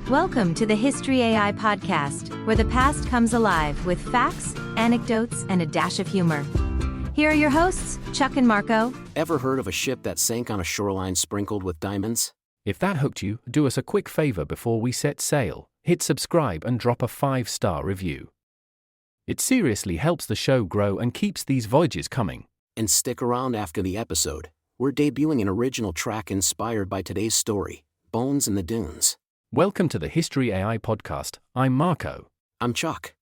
Welcome to the History AI podcast, where the past comes alive with facts, anecdotes, and a dash of humor. Here are your hosts, Chuck and Marco. Ever heard of a ship that sank on a shoreline sprinkled with diamonds? If that hooked you, do us a quick favor before we set sail. Hit subscribe and drop a 5-star review. It seriously helps the show grow and keeps these voyages coming. And stick around after the episode. We're debuting an original track inspired by today's story, Bones in the Dunes. Welcome to the History AI podcast. I'm Marco. I'm Chuck.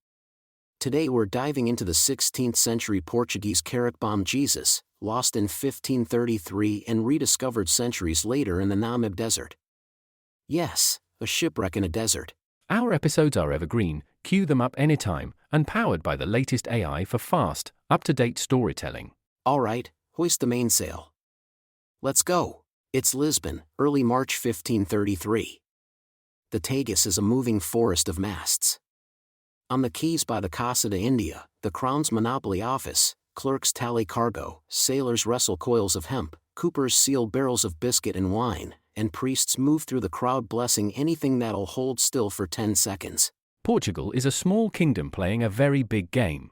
Today we're diving into the 16th century Portuguese carrack bomb Jesus, lost in 1533 and rediscovered centuries later in the Namib Desert. Yes, a shipwreck in a desert. Our episodes are evergreen, cue them up anytime, and powered by the latest AI for fast, up-to-date storytelling. Alright, hoist the mainsail. Let's go. It's Lisbon, early March 1533. The Tagus is a moving forest of masts. On the quays by the Casa de India, the Crown's monopoly office, clerks tally cargo, sailors wrestle coils of hemp, coopers seal barrels of biscuit and wine, and priests move through the crowd blessing anything that'll hold still for 10 seconds. Portugal is a small kingdom playing a very big game.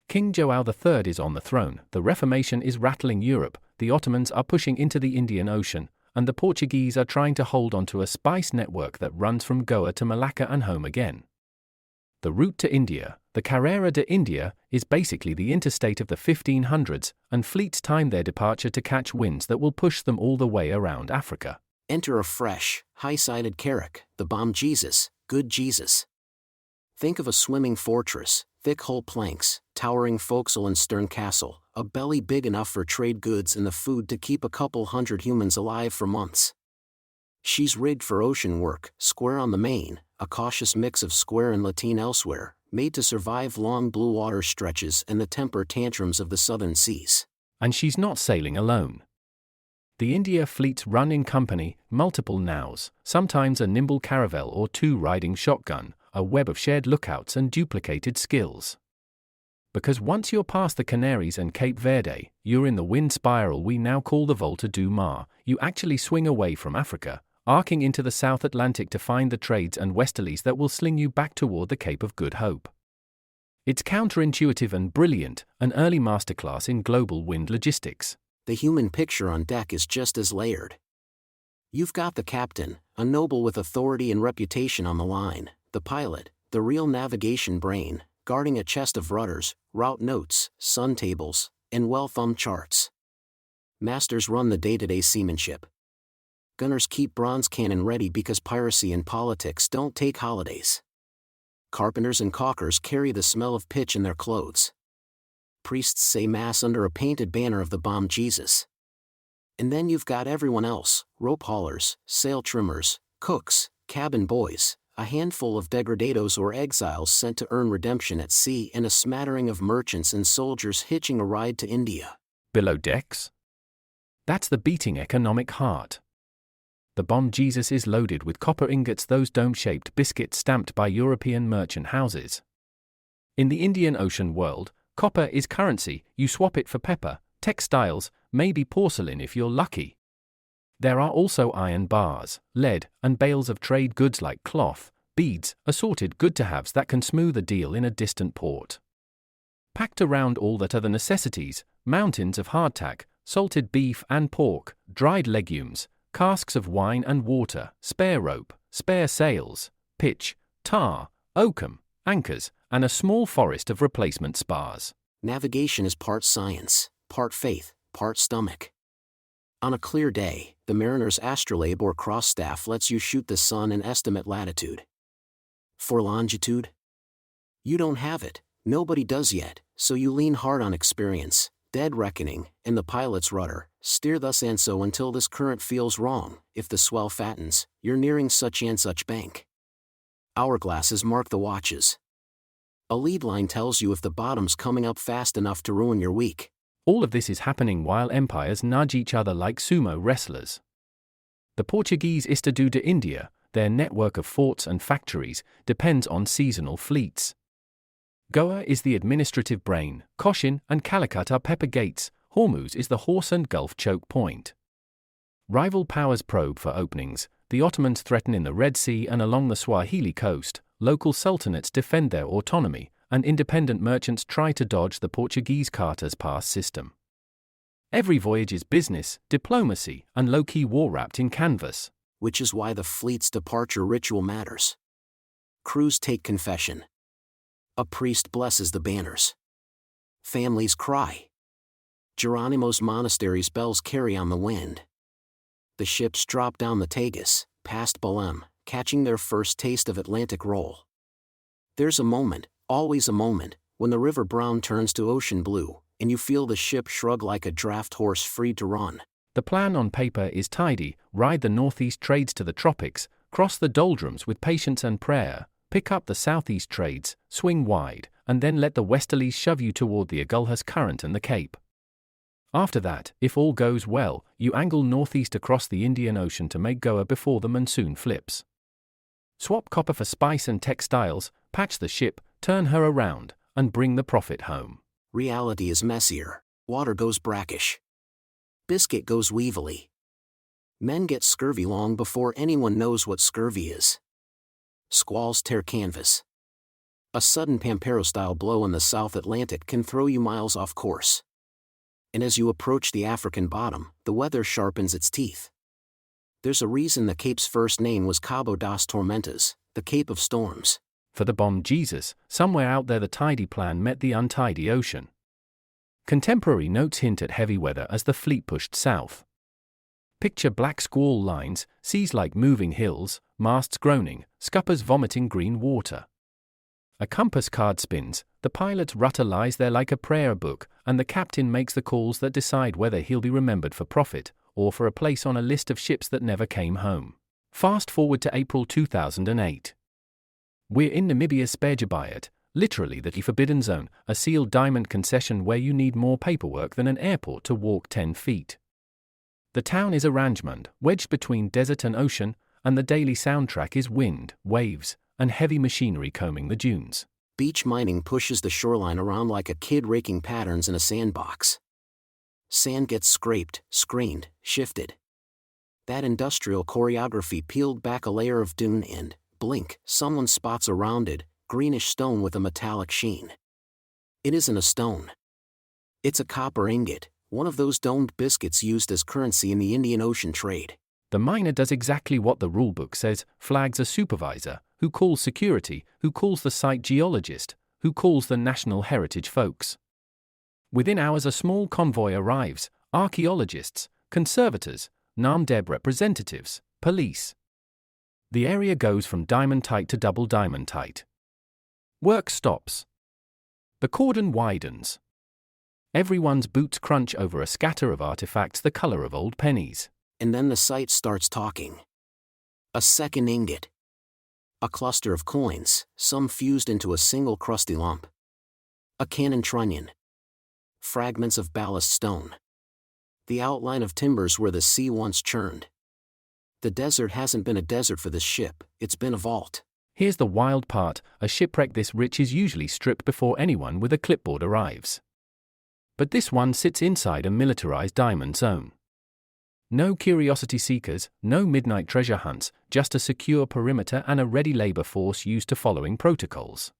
King João III is on the throne, the Reformation is rattling Europe, the Ottomans are pushing into the Indian Ocean, and the Portuguese are trying to hold onto a spice network that runs from Goa to Malacca and home again. The route to India, the Carrera de India, is basically the interstate of the 1500s, and fleets time their departure to catch winds that will push them all the way around Africa. Enter a fresh, high-sided carrack, the bomb Jesus, good Jesus. Think of a swimming fortress, thick hull planks, towering forecastle and stern castle, a belly big enough for trade goods and the food to keep a couple hundred humans alive for months. She's rigged for ocean work, square on the main, a cautious mix of square and lateen elsewhere, made to survive long blue water stretches and the temper tantrums of the southern seas. And she's not sailing alone. The India fleets run in company, multiple naus, sometimes a nimble caravel or two riding shotgun, a web of shared lookouts and duplicated skills. Because once you're past the Canaries and Cape Verde, you're in the wind spiral we now call the Volta do Mar. You actually swing away from Africa, arcing into the South Atlantic to find the trades and westerlies that will sling you back toward the Cape of Good Hope. It's counterintuitive and brilliant, an early masterclass in global wind logistics. The human picture on deck is just as layered. You've got the captain, a noble with authority and reputation on the line, the pilot, the real navigation brain, guarding a chest of rudders, route notes, sun tables, and well-thumbed charts. Masters run the day-to-day seamanship. Gunners keep bronze cannon ready because piracy and politics don't take holidays. Carpenters and caulkers carry the smell of pitch in their clothes. Priests say mass under a painted banner of the bomb Jesus. And then you've got everyone else, rope haulers, sail trimmers, cooks, cabin boys, a handful of degradados or exiles sent to earn redemption at sea, and a smattering of merchants and soldiers hitching a ride to India. Below decks? That's the beating economic heart. The bomb Jesus is loaded with copper ingots, those dome-shaped biscuits stamped by European merchant houses. In the Indian Ocean world, copper is currency. You swap it for pepper, textiles, maybe porcelain if you're lucky. There are also iron bars, lead, and bales of trade goods like cloth, beads, assorted good-to-haves that can smooth a deal in a distant port. Packed around all that are the necessities, mountains of hardtack, salted beef and pork, dried legumes, casks of wine and water, spare rope, spare sails, pitch, tar, oakum, anchors, and a small forest of replacement spars. Navigation is part science, part faith, part stomach. On a clear day, the mariner's astrolabe or cross staff lets you shoot the sun and estimate latitude. For longitude? You don't have it, nobody does yet, so you lean hard on experience, dead reckoning, and the pilot's rudder. Steer thus and so until this current feels wrong. If the swell fattens, you're nearing such and such bank. Hourglasses mark the watches. A lead line tells you if the bottom's coming up fast enough to ruin your week. All of this is happening while empires nudge each other like sumo wrestlers. The Portuguese Estado de India, their network of forts and factories, depends on seasonal fleets. Goa is the administrative brain, Cochin and Calicut are pepper gates, Hormuz is the horse and Gulf choke point. Rival powers probe for openings, the Ottomans threaten in the Red Sea and along the Swahili coast, local sultanates defend their autonomy, and independent merchants try to dodge the Portuguese carters pass system. Every voyage is business, diplomacy, and low-key war wrapped in canvas. Which is why the fleet's departure ritual matters. Crews take confession. A priest blesses the banners. Families cry. Geronimo's monastery's bells carry on the wind. The ships drop down the Tagus, past Belém, catching their first taste of Atlantic roll. There's a moment, always a moment, when the river brown turns to ocean blue, and you feel the ship shrug like a draft horse freed to run. The plan on paper is tidy: ride the northeast trades to the tropics, cross the doldrums with patience and prayer, pick up the southeast trades, swing wide, and then let the westerlies shove you toward the Agulhas Current and the Cape. After that, if all goes well, you angle northeast across the Indian Ocean to make Goa before the monsoon flips. Swap copper for spice and textiles, patch the ship, turn her around, and bring the profit home. Reality is messier. Water goes brackish. Biscuit goes weevily. Men get scurvy long before anyone knows what scurvy is. Squalls tear canvas. A sudden Pampero-style blow in the South Atlantic can throw you miles off course. And as you approach the African bottom, the weather sharpens its teeth. There's a reason the Cape's first name was Cabo das Tormentas, the Cape of Storms. For the bomb Jesus, somewhere out there the tidy plan met the untidy ocean. Contemporary notes hint at heavy weather as the fleet pushed south. Picture black squall lines, seas like moving hills, masts groaning, scuppers vomiting green water. A compass card spins, the pilot's rudder lies there like a prayer book, and the captain makes the calls that decide whether he'll be remembered for profit, or for a place on a list of ships that never came home. Fast forward to April 2008. We're in Namibia's Spegebiet, literally the forbidden zone, a sealed diamond concession where you need more paperwork than an airport to walk 10 feet. The town is Arrangement, wedged between desert and ocean, and the daily soundtrack is wind, waves, and heavy machinery combing the dunes. Beach mining pushes the shoreline around like a kid raking patterns in a sandbox. Sand gets scraped, screened, shifted. That industrial choreography peeled back a layer of dune and, blink, someone spots a rounded, greenish stone with a metallic sheen. It isn't a stone. It's a copper ingot, one of those domed biscuits used as currency in the Indian Ocean trade. The miner does exactly what the rulebook says, flags a supervisor, who calls security, who calls the site geologist, who calls the national heritage folks. Within hours a small convoy arrives, archaeologists, conservators, NAMDEB representatives, police. The area goes from diamond tight to double diamond tight. Work stops. The cordon widens. Everyone's boots crunch over a scatter of artifacts the color of old pennies. And then the site starts talking. A second ingot. A cluster of coins, some fused into a single crusty lump. A cannon trunnion. Fragments of ballast stone. The outline of timbers where the sea once churned. The desert hasn't been a desert for this ship, it's been a vault. Here's the wild part: a shipwreck this rich is usually stripped before anyone with a clipboard arrives. But this one sits inside a militarized diamond zone. No curiosity seekers, no midnight treasure hunts, just a secure perimeter and a ready labor force used to following protocols.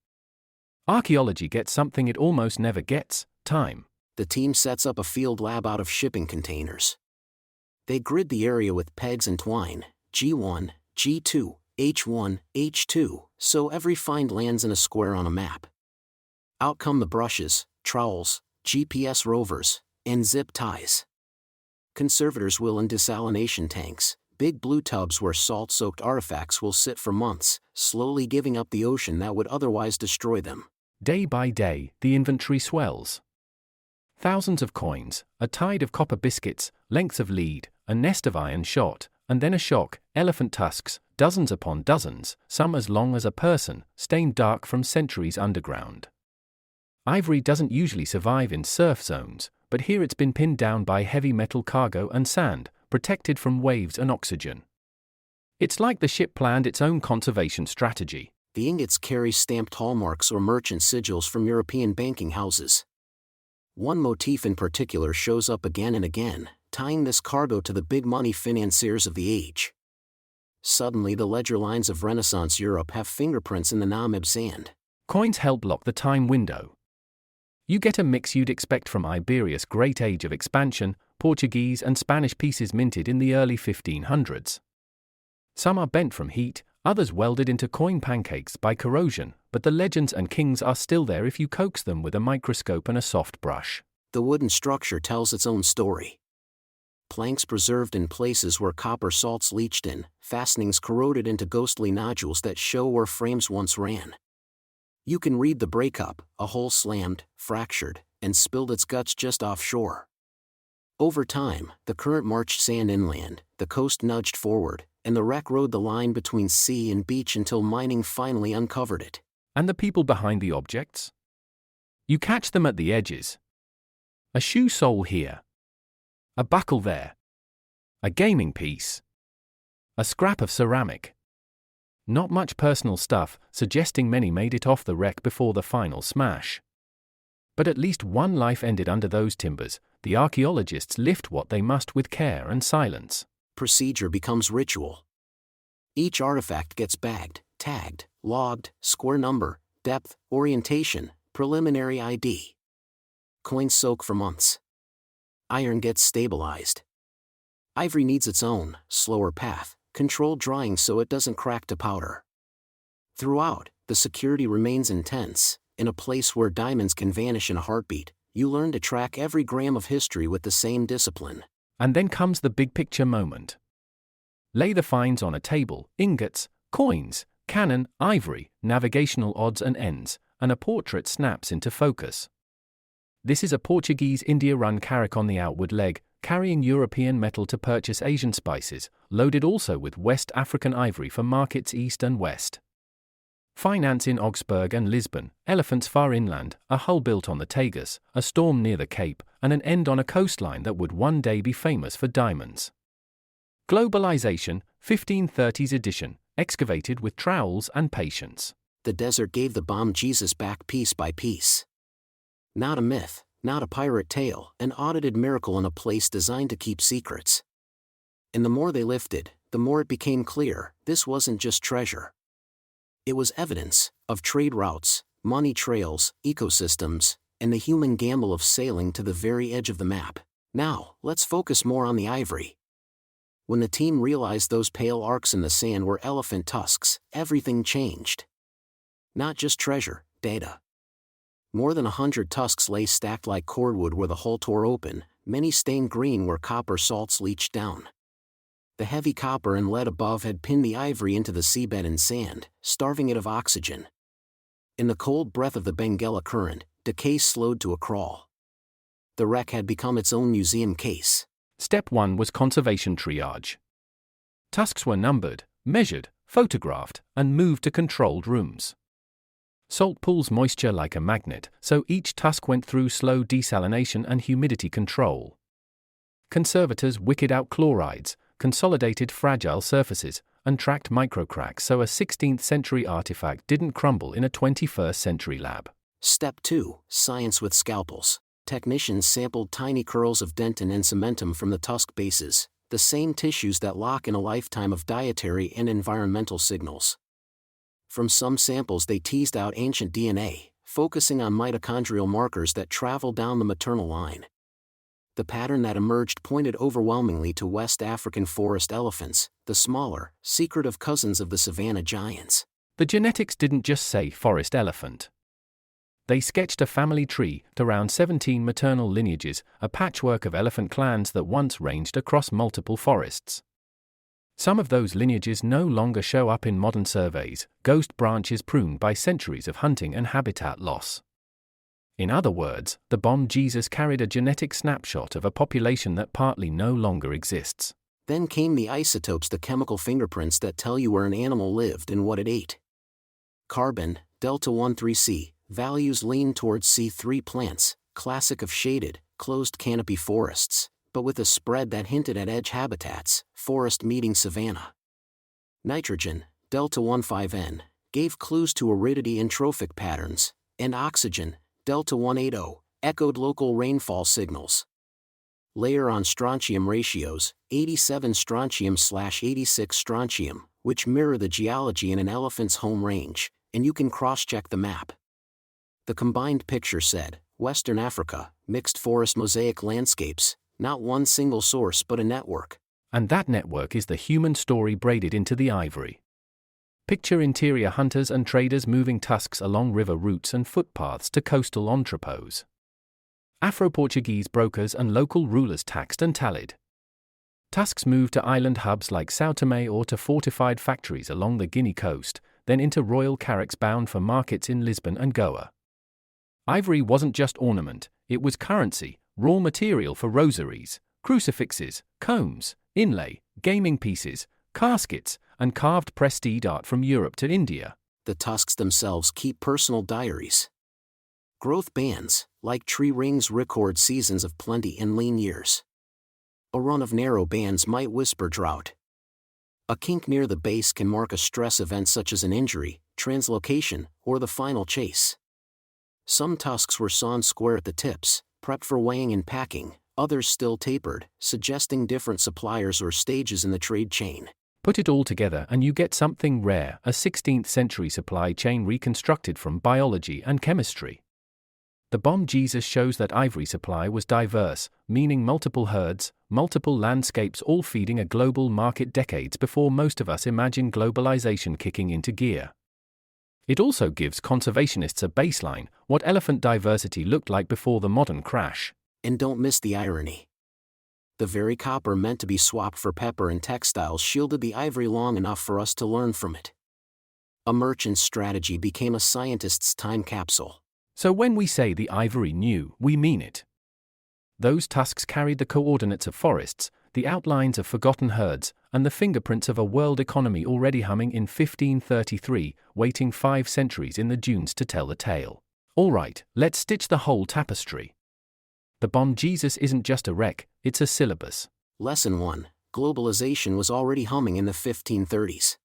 Archaeology gets something it almost never gets: time. The team sets up a field lab out of shipping containers. They grid the area with pegs and twine, G1, G2, H1, H2, so every find lands in a square on a map. Out come the brushes, trowels, GPS rovers, and zip ties. Conservators will in desalination tanks, big blue tubs where salt-soaked artifacts will sit for months, slowly giving up the ocean that would otherwise destroy them. Day by day, the inventory swells. Thousands of coins, a tide of copper biscuits, lengths of lead, a nest of iron shot, and then a shock, elephant tusks, dozens upon dozens, some as long as a person, stained dark from centuries underground. Ivory doesn't usually survive in surf zones, but here it's been pinned down by heavy metal cargo and sand, protected from waves and oxygen. It's like the ship planned its own conservation strategy. The ingots carry stamped hallmarks or merchant sigils from European banking houses. One motif in particular shows up again and again, tying this cargo to the big money financiers of the age. Suddenly the ledger lines of Renaissance Europe have fingerprints in the Namib sand. Coins help lock the time window. You get a mix you'd expect from Iberia's great age of expansion, Portuguese and Spanish pieces minted in the early 1500s. Some are bent from heat, others welded into coin pancakes by corrosion, but the legends and kings are still there if you coax them with a microscope and a soft brush. The wooden structure tells its own story. Planks preserved in places where copper salts leached in, fastenings corroded into ghostly nodules that show where frames once ran. You can read the breakup, a hole slammed, fractured, and spilled its guts just offshore. Over time, the current marched sand inland, the coast nudged forward, and the wreck rode the line between sea and beach until mining finally uncovered it. And the people behind the objects? You catch them at the edges. A shoe sole here. A buckle there. A gaming piece. A scrap of ceramic. Not much personal stuff, suggesting many made it off the wreck before the final smash. But at least one life ended under those timbers. The archaeologists lift what they must with care and silence. Procedure becomes ritual. Each artifact gets bagged, tagged, logged, square number, depth, orientation, preliminary ID. Coins soak for months. Iron gets stabilized. Ivory needs its own, slower path, controlled drying so it doesn't crack to powder. Throughout, the security remains intense. In a place where diamonds can vanish in a heartbeat, you learn to track every gram of history with the same discipline. And then comes the big picture moment. Lay the finds on a table: ingots, coins, cannon, ivory, navigational odds and ends, and a portrait snaps into focus. This is a Portuguese India-run carrack on the outward leg, carrying European metal to purchase Asian spices, loaded also with West African ivory for markets east and west. Finance in Augsburg and Lisbon, elephants far inland, a hull built on the Tagus, a storm near the Cape, and an end on a coastline that would one day be famous for diamonds. Globalization, 1530s edition, excavated with trowels and patience. The desert gave the bomb Jesus back piece by piece. Not a myth, not a pirate tale, an audited miracle in a place designed to keep secrets. And the more they lifted, the more it became clear, this wasn't just treasure. It was evidence of trade routes, money trails, ecosystems, and the human gamble of sailing to the very edge of the map. Now, let's focus more on the ivory. When the team realized those pale arcs in the sand were elephant tusks, everything changed. Not just treasure, data. More than 100 tusks lay stacked like cordwood where the hull tore open, many stained green where copper salts leached down. The heavy copper and lead above had pinned the ivory into the seabed and sand, starving it of oxygen. In the cold breath of the Benguela current, decay slowed to a crawl. The wreck had become its own museum case. Step 1 was conservation triage. Tusks were numbered, measured, photographed, and moved to controlled rooms. Salt pulls moisture like a magnet, so each tusk went through slow desalination and humidity control. Conservators wicked out chlorides, consolidated fragile surfaces, and tracked microcracks so a 16th century artifact didn't crumble in a 21st century lab. Step 2, science with scalpels. Technicians sampled tiny curls of dentin and cementum from the tusk bases, the same tissues that lock in a lifetime of dietary and environmental signals. From some samples they teased out ancient DNA, focusing on mitochondrial markers that travel down the maternal line. The pattern that emerged pointed overwhelmingly to West African forest elephants, the smaller, secretive cousins of the savanna giants. The genetics didn't just say forest elephant. They sketched a family tree to around 17 maternal lineages, a patchwork of elephant clans that once ranged across multiple forests. Some of those lineages no longer show up in modern surveys, ghost branches pruned by centuries of hunting and habitat loss. In other words, the bomb Jesus carried a genetic snapshot of a population that partly no longer exists. Then came the isotopes, the chemical fingerprints that tell you where an animal lived and what it ate. Carbon, delta 13C, values lean towards C3 plants, classic of shaded, closed canopy forests, but with a spread that hinted at edge habitats, forest meeting savanna. Nitrogen, delta 15N, gave clues to aridity and trophic patterns, and oxygen, delta 180, echoed local rainfall signals. Layer on strontium ratios, 87 strontium/86 strontium, which mirror the geology in an elephant's home range, and you can cross-check the map. The combined picture said, Western Africa, mixed forest mosaic landscapes, not one single source but a network. And that network is the human story braided into the ivory. Picture interior hunters and traders moving tusks along river routes and footpaths to coastal entrepôts. Afro-Portuguese brokers and local rulers taxed and tallied. Tusks moved to island hubs like São Tomé or to fortified factories along the Guinea coast, then into royal carracks bound for markets in Lisbon and Goa. Ivory wasn't just ornament, it was currency, raw material for rosaries, crucifixes, combs, inlay, gaming pieces, caskets, and carved prestige art from Europe to India. The tusks themselves keep personal diaries. Growth bands, like tree rings, record seasons of plenty and lean years. A run of narrow bands might whisper drought. A kink near the base can mark a stress event such as an injury, translocation, or the final chase. Some tusks were sawn square at the tips, prepped for weighing and packing, others still tapered, suggesting different suppliers or stages in the trade chain. Put it all together and you get something rare, a 16th century supply chain reconstructed from biology and chemistry. The Bom Jesus shows that ivory supply was diverse, meaning multiple herds, multiple landscapes, all feeding a global market decades before most of us imagine globalization kicking into gear. It also gives conservationists a baseline, what elephant diversity looked like before the modern crash. And don't miss the irony. The very copper meant to be swapped for pepper and textiles shielded the ivory long enough for us to learn from it. A merchant's strategy became a scientist's time capsule. So when we say the ivory knew, we mean it. Those tusks carried the coordinates of forests, the outlines of forgotten herds, and the fingerprints of a world economy already humming in 1533, waiting 5 centuries in the dunes to tell the tale. Alright, let's stitch the whole tapestry. The Bom Jesus isn't just a wreck, it's a syllabus. Lesson 1. Globalization was already humming in the 1530s.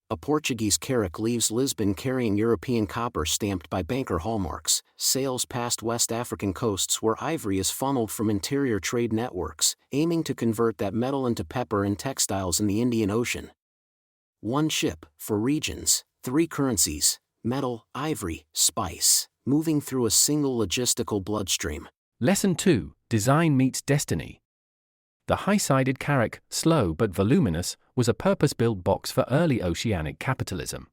A Portuguese carrack leaves Lisbon carrying European copper stamped by banker hallmarks, sails past West African coasts where ivory is funneled from interior trade networks, aiming to convert that metal into pepper and textiles in the Indian Ocean. One ship, 4 regions, 3 currencies, metal, ivory, spice, moving through a single logistical bloodstream. Lesson 2. Design meets destiny. The high-sided carrack, slow but voluminous, was a purpose-built box for early oceanic capitalism.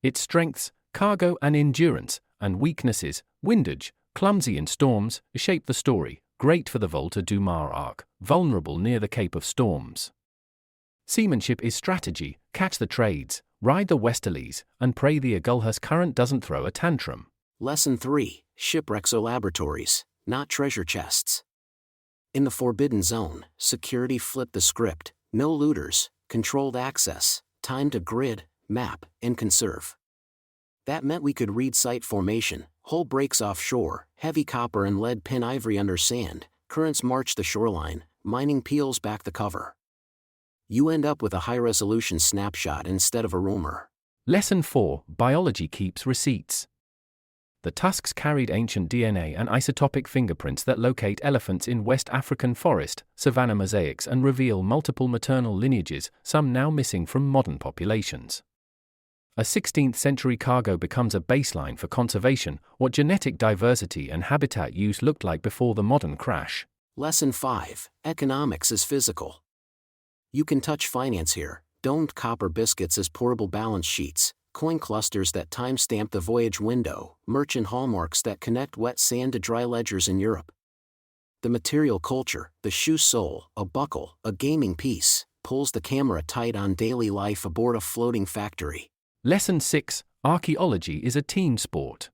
Its strengths, cargo and endurance, and weaknesses, windage, clumsy in storms, shape the story, great for the Volta du Mar arc, vulnerable near the Cape of Storms. Seamanship is strategy, catch the trades, ride the westerlies, and pray the Agulhas current doesn't throw a tantrum. Lesson 3. Shipwrecks are laboratories, not treasure chests. In the Forbidden Zone, security flipped the script: no looters, controlled access, time to grid, map, and conserve. That meant we could read site formation, hull breaks offshore, heavy copper and lead pin ivory under sand, currents march the shoreline, mining peels back the cover. You end up with a high-resolution snapshot instead of a rumor. Lesson 4. Biology keeps receipts. The tusks carried ancient DNA and isotopic fingerprints that locate elephants in West African forest, savanna mosaics, and reveal multiple maternal lineages, some now missing from modern populations. A 16th century cargo becomes a baseline for conservation, what genetic diversity and habitat use looked like before the modern crash. Lesson 5. Economics is physical. You can touch finance here: domed copper biscuits as portable balance sheets, coin clusters that timestamp the voyage window, merchant hallmarks that connect wet sand to dry ledgers in Europe. The material culture, the shoe sole, a buckle, a gaming piece, pulls the camera tight on daily life aboard a floating factory. Lesson 6. Archaeology is a team sport.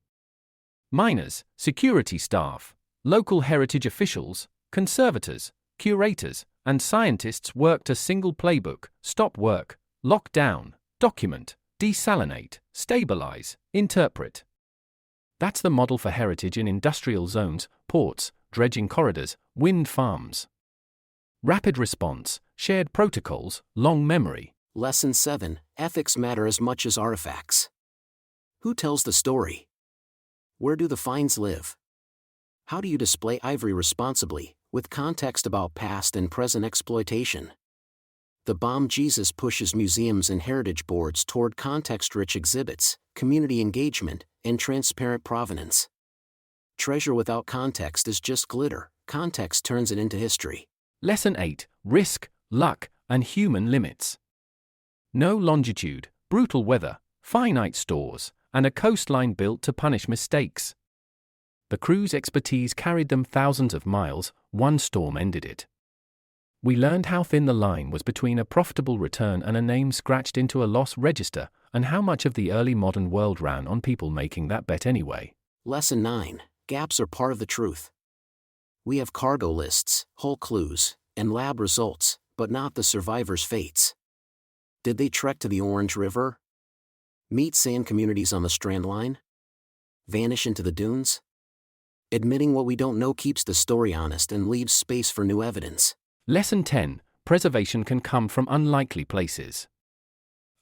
Miners, security staff, local heritage officials, conservators, curators, and scientists worked a single playbook: stop work, lock down, document, desalinate, stabilize, interpret. That's the model for heritage in industrial zones, ports, dredging corridors, wind farms. Rapid response, shared protocols, long memory. Lesson 7. Ethics matter as much as artifacts. Who tells the story? Where do the finds live? How do you display ivory responsibly, with context about past and present exploitation? The Bomb Jesus pushes museums and heritage boards toward context-rich exhibits, community engagement, and transparent provenance. Treasure without context is just glitter. Context turns it into history. Lesson 8. Risk, luck, and human limits. No longitude, brutal weather, finite stores, and a coastline built to punish mistakes. The crew's expertise carried them thousands of miles. One storm ended it. We learned how thin the line was between a profitable return and a name scratched into a loss register, and how much of the early modern world ran on people making that bet anyway. Lesson 9. Gaps are part of the truth. We have cargo lists, hull clues, and lab results, but not the survivors' fates. Did they trek to the Orange River? Meet sand communities on the Strand Line? Vanish into the dunes? Admitting what we don't know keeps the story honest and leaves space for new evidence. Lesson 10. Preservation can come from unlikely places.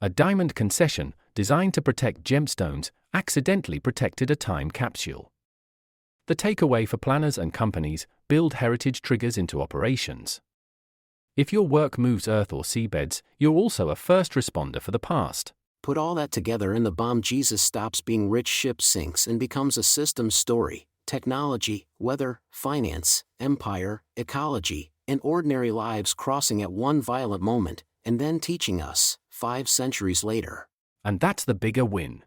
A diamond concession, designed to protect gemstones, accidentally protected a time capsule. The takeaway for planners and companies: build heritage triggers into operations. If your work moves earth or seabeds, you're also a first responder for the past. Put all that together and the Bomb Jesus stops being rich ship sinks and becomes a systems story: technology, weather, finance, empire, ecology, and ordinary lives crossing at one violent moment, and then teaching us, 5 centuries later. And that's the bigger win.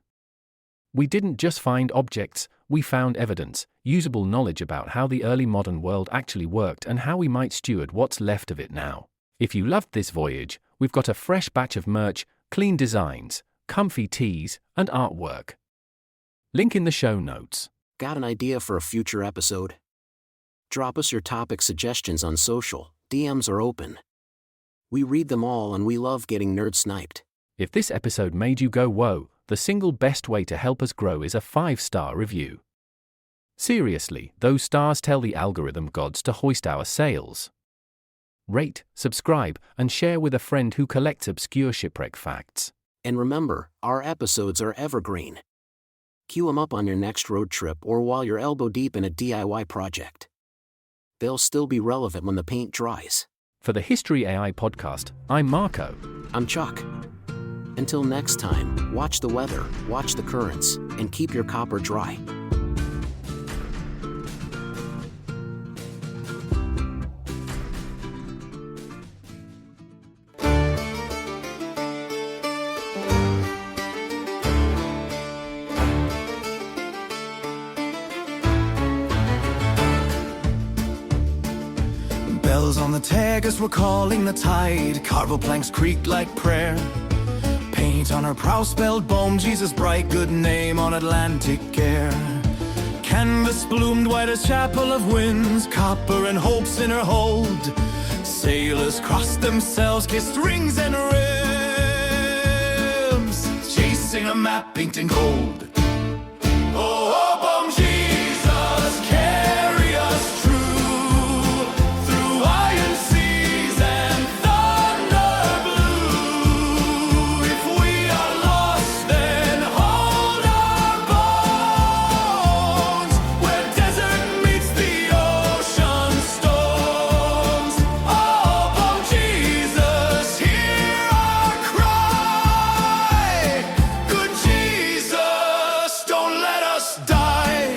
We didn't just find objects, we found evidence, usable knowledge about how the early modern world actually worked and how we might steward what's left of it now. If you loved this voyage, we've got a fresh batch of merch, clean designs, comfy tees, and artwork. Link in the show notes. Got an idea for a future episode? Drop us your topic suggestions on social. DMs are open. We read them all and we love getting nerd sniped. If this episode made you go whoa, the single best way to help us grow is a 5-star review. Seriously, those stars tell the algorithm gods to hoist our sails. Rate, subscribe, and share with a friend who collects obscure shipwreck facts. And remember, our episodes are evergreen. Queue them up on your next road trip or while you're elbow deep in a DIY project. They'll still be relevant when the paint dries. For the History AI podcast, I'm Marco. I'm Chuck. Until next time, watch the weather, watch the currents, and keep your copper dry. Bells on the Tagus were calling the tide. Carvo planks creaked like prayer. Paint on her prow spelled Bomb Jesus, bright good name on Atlantic air. Canvas bloomed white as chapel of winds, copper and hopes in her hold. Sailors crossed themselves, kissed rings and rims, chasing a map inked in gold. Oh, Bomb Jesus, carry us true, through iron seas and thunder blue. If we are lost, then hold our bones, where desert meets the ocean storms. Oh, Bomb Jesus, hear our cry. Good Jesus, don't let us die.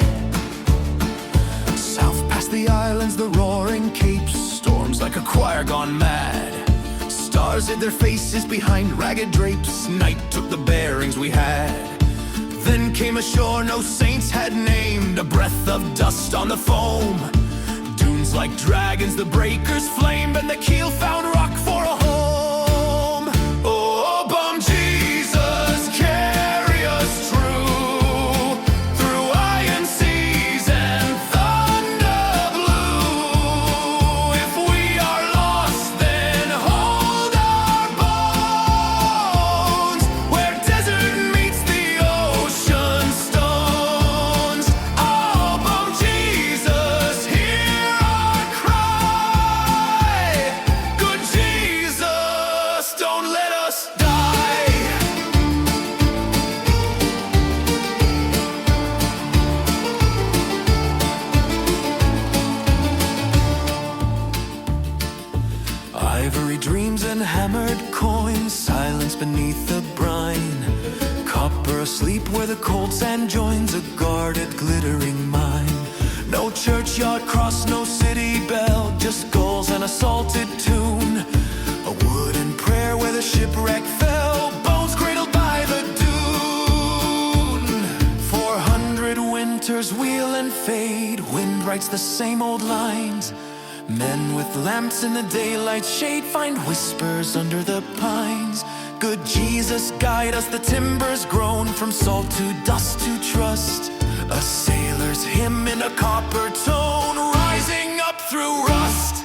South past the islands, the roaring capes, storms like a choir gone mad. Stars hid their faces behind ragged drapes. Night took the bearings we had. Then came ashore no saints had named, a breath of dust on the foam. Dunes like dragons, the breakers flamed, and the keel found rock for a home. Oh, Bomb Jesus, carry us true, through iron seas and thunder blue. If we are lost, then hold our bones, where desert meets the ocean stones. Oh, Bomb Jesus, hear our cry. Ivory dreams and hammered coins, silence beneath the brine. Copper asleep where the cold sand joins a guarded glittering mine. No churchyard cross, no city bell, just gulls and a salted tune. A wooden prayer where the shipwreck fell, bones cradled by the dune. 400 winters wheel and fade, wind writes the same old lines. Men with lamps in the daylight shade find whispers under the pines. Good Jesus, guide us, the timbers groan from salt to dust to trust. A sailor's hymn in a copper tone, rising up through rust.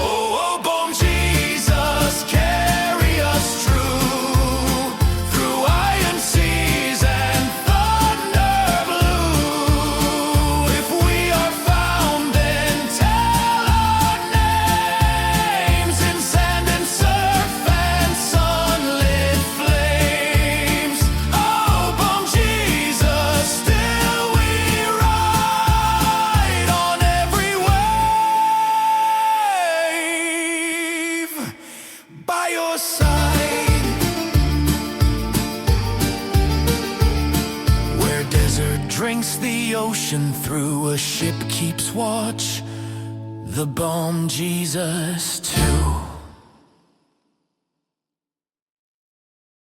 Oh, oh, bone Jesus, carry us through iron seas and thunder blue. If we are found, then tell our names in sand and surf and sunlit flames. Oh, bone Jesus, still we ride on every wave by your side. Where desert drinks the ocean through, a ship keeps watch, the balm Jesus too.